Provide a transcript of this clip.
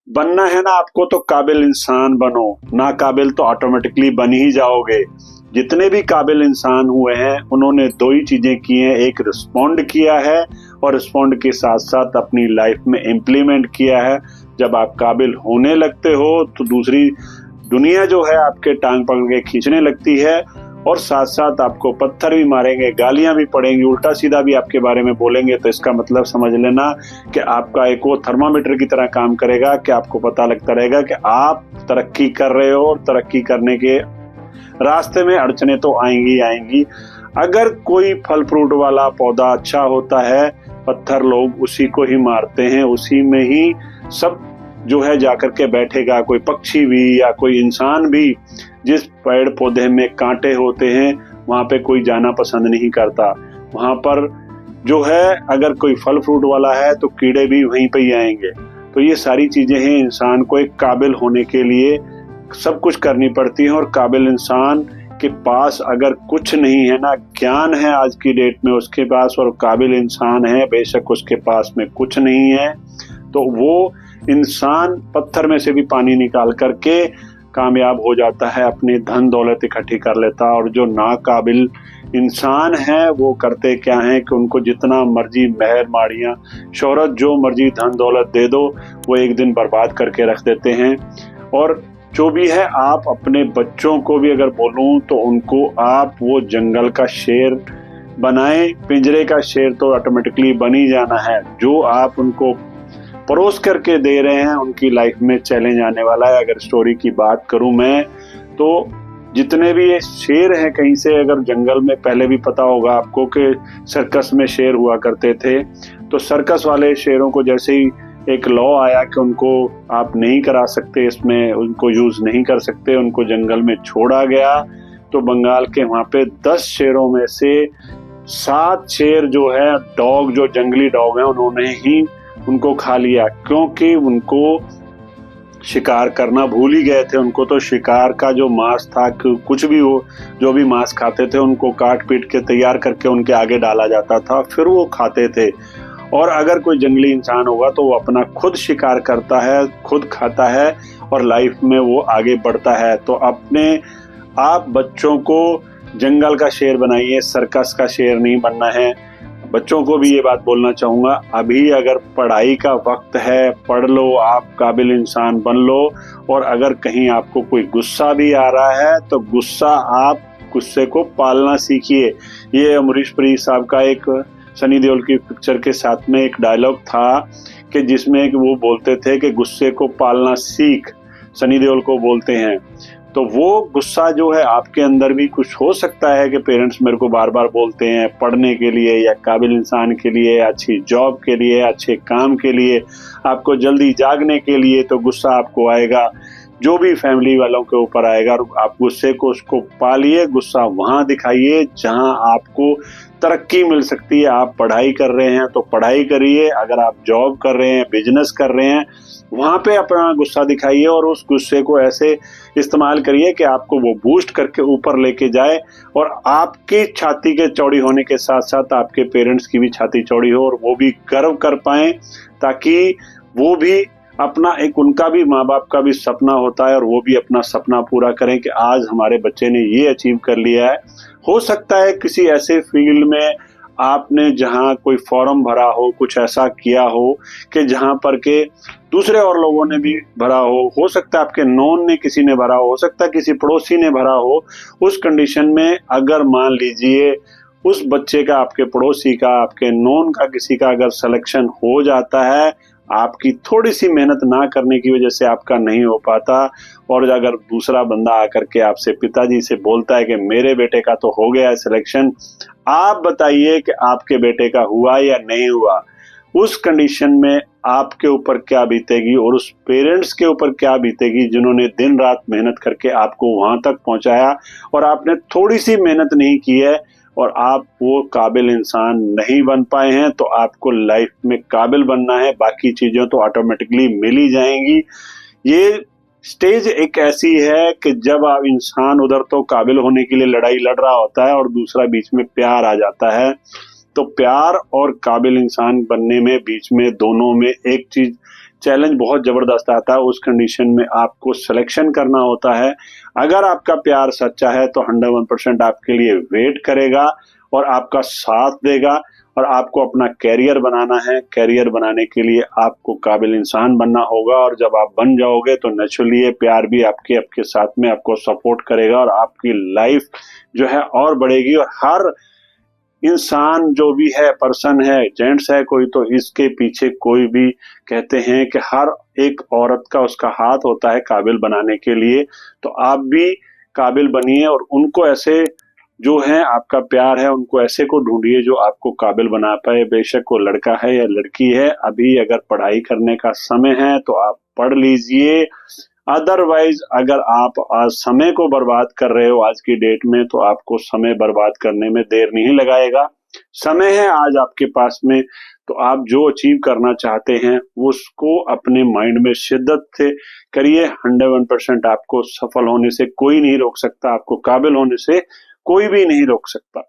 बनना है ना आपको तो काबिल इंसान बनो, ना काबिल तो ऑटोमेटिकली बन ही जाओगे। जितने भी काबिल इंसान हुए हैं उन्होंने दो ही चीजें की हैं, एक रिस्पॉन्ड किया है और रिस्पॉन्ड के साथ साथ अपनी लाइफ में इम्प्लीमेंट किया है। जब आप काबिल होने लगते हो तो दूसरी दुनिया जो है आपके टांग पकड़ के खींचने लगती है और साथ साथ आपको पत्थर भी मारेंगे, गालियां भी पड़ेंगी, उल्टा सीधा भी आपके बारे में बोलेंगे। तो इसका मतलब समझ लेना कि आपका एक वो थर्मामीटर की तरह काम करेगा कि आपको पता लगता रहेगा कि आप तरक्की कर रहे हो और तरक्की करने के रास्ते में अड़चने तो आएंगी ही आएंगी। अगर कोई फल फ्रूट वाला पौधा अच्छा होता है, पत्थर लोग उसी को ही मारते हैं, उसी में ही सब जो है जाकर के बैठेगा। कोई पक्षी भी या कोई इंसान भी, जिस पेड़ पौधे में कांटे होते हैं वहां पे कोई जाना पसंद नहीं करता। वहां पर जो है अगर कोई फल फ्रूट वाला है तो कीड़े भी वहीं पे ही आएंगे। तो ये सारी चीजें हैं, इंसान को एक काबिल होने के लिए सब कुछ करनी पड़ती है। और काबिल इंसान के पास अगर कुछ नहीं है ना, ज्ञान है आज की डेट में उसके पास, और काबिल इंसान है बेशक उसके पास में कुछ नहीं है, तो वो इंसान पत्थर में से भी पानी निकाल करके कामयाब हो जाता है, अपनी धन दौलत इकट्ठी कर लेता। और जो नाकाबिल इंसान है वो करते क्या है कि उनको जितना मर्जी महल माड़ियाँ शोहरत जो मर्जी धन दौलत दे दो, वो एक दिन बर्बाद करके रख देते हैं। और जो भी है, आप अपने बच्चों को भी अगर बोलूं तो उनको आप वो जंगल का शेर बनाएं, पिंजरे का शेर तो ऑटोमेटिकली बन ही जाना है। जो आप उनको परोस करके दे रहे हैं उनकी लाइफ में चैलेंज आने वाला है। अगर स्टोरी की बात करूं मैं तो जितने भी ये शेर हैं, कहीं से अगर जंगल में, पहले भी पता होगा आपको कि सर्कस में शेर हुआ करते थे, तो सर्कस वाले शेरों को जैसे ही एक लॉ आया कि उनको आप नहीं करा सकते, इसमें उनको यूज नहीं कर सकते, उनको जंगल में छोड़ा गया। तो बंगाल के वहां पे 10 शेरों में से 7 शेर जो है, डॉग जो जंगली डॉग है, उन्होंने ही उनको खा लिया, क्योंकि उनको शिकार करना भूल ही गए थे। उनको तो शिकार का जो मांस था, कुछ भी हो, जो भी मांस खाते थे उनको काट पीट के तैयार करके उनके आगे डाला जाता था, फिर वो खाते थे। और अगर कोई जंगली इंसान होगा तो वो अपना खुद शिकार करता है, खुद खाता है और लाइफ में वो आगे बढ़ता है। तो अपने आप बच्चों को जंगल का शेर बनाइए, सर्कस का शेर नहीं बनना है। बच्चों को भी ये बात बोलना चाहूंगा, अभी अगर पढ़ाई का वक्त है, पढ़ लो, आप काबिल इंसान बन लो। और अगर कहीं आपको कोई गुस्सा भी आ रहा है तो आप गुस्से को पालना सीखिए। ये अमरीश पुरी साहब का एक सनी देओल की पिक्चर के साथ में एक डायलॉग था कि जिसमें वो बोलते थे कि गुस्से को पालना सीख, सनी देओल को बोलते हैं। तो वो गुस्सा जो है आपके अंदर भी कुछ हो सकता है कि पेरेंट्स मेरे को बार बार बोलते हैं पढ़ने के लिए या काबिल इंसान के लिए, अच्छी जॉब के लिए, अच्छे काम के लिए, आपको जल्दी जागने के लिए, तो गुस्सा आपको आएगा, जो भी फैमिली वालों के ऊपर आएगा। आप गुस्से को उसको पालिए, गुस्सा वहां दिखाइए जहां आपको तरक्की मिल सकती है। आप पढ़ाई कर रहे हैं तो पढ़ाई करिए, अगर आप जॉब कर रहे हैं, बिजनेस कर रहे हैं, वहां पे अपना गुस्सा दिखाइए और उस गुस्से को ऐसे इस्तेमाल करिए कि आपको वो बूस्ट करके ऊपर लेके जाए और आपकी छाती के चौड़ी होने के साथ साथ आपके पेरेंट्स की भी छाती चौड़ी हो और वो भी गर्व कर पाए, ताकि वो भी अपना एक, उनका भी माँ बाप का भी सपना होता है और वो भी अपना सपना पूरा करें कि आज हमारे बच्चे ने ये अचीव कर लिया है। हो सकता है किसी ऐसे फील्ड में आपने जहां कोई फॉर्म भरा हो, कुछ ऐसा किया हो कि जहां पर के दूसरे और लोगों ने भी भरा हो सकता है आपके नॉन ने किसी ने भरा हो सकता है किसी पड़ोसी ने भरा हो। उस कंडीशन में अगर मान लीजिए उस बच्चे का, आपके पड़ोसी का, आपके नॉन का किसी का अगर सिलेक्शन हो जाता है, आपकी थोड़ी सी मेहनत ना करने की वजह से आपका नहीं हो पाता, और अगर दूसरा बंदा आकर के आपसे, पिताजी से बोलता है कि मेरे बेटे का तो हो गया है सिलेक्शन, आप बताइए कि आपके बेटे का हुआ या नहीं हुआ। उस कंडीशन में आपके ऊपर क्या बीतेगी और उस पेरेंट्स के ऊपर क्या बीतेगी जिन्होंने दिन रात मेहनत करके आपको वहां तक पहुंचाया और आपने थोड़ी सी मेहनत नहीं की है और आप वो काबिल इंसान नहीं बन पाए हैं। तो आपको लाइफ में काबिल बनना है, बाकी चीजें तो ऑटोमेटिकली मिल ही जाएंगी। ये स्टेज एक ऐसी है कि जब आप इंसान उधर तो काबिल होने के लिए लड़ाई लड़ रहा होता है और दूसरा बीच में प्यार आ जाता है। तो प्यार और काबिल इंसान बनने में, बीच में, दोनों में एक चीज चैलेंज बहुत जबरदस्त आता है। उस कंडीशन में आपको सिलेक्शन करना होता है। अगर आपका प्यार सच्चा है तो 101% आपके लिए वेट करेगा और आपका साथ देगा, और आपको अपना कैरियर बनाना है। कैरियर बनाने के लिए आपको काबिल इंसान बनना होगा, और जब आप बन जाओगे तो नेचुरली ये प्यार भी आपके साथ में आपको सपोर्ट करेगा, और आपकी लाइफ जो है और बढ़ेगी। और हर इंसान जो भी है, पर्सन है, जेंट्स है कोई, तो इसके पीछे कोई भी कहते हैं कि हर एक औरत का उसका हाथ होता है काबिल बनाने के लिए। तो आप भी काबिल बनिए, और उनको ऐसे जो है आपका प्यार है उनको ऐसे को ढूंढिए जो आपको काबिल बना पाए। बेशक वो लड़का है या लड़की है, अभी अगर पढ़ाई करने का समय है तो आप पढ़ लीजिए। अदरवाइज अगर आप आज समय को बर्बाद कर रहे हो आज की डेट में, तो आपको समय बर्बाद करने में देर नहीं लगाएगा। समय है आज आपके पास में, तो आप जो अचीव करना चाहते हैं उसको अपने माइंड में शिद्दत से करिए। 101% आपको सफल होने से कोई नहीं रोक सकता, आपको काबिल होने से कोई भी नहीं रोक सकता।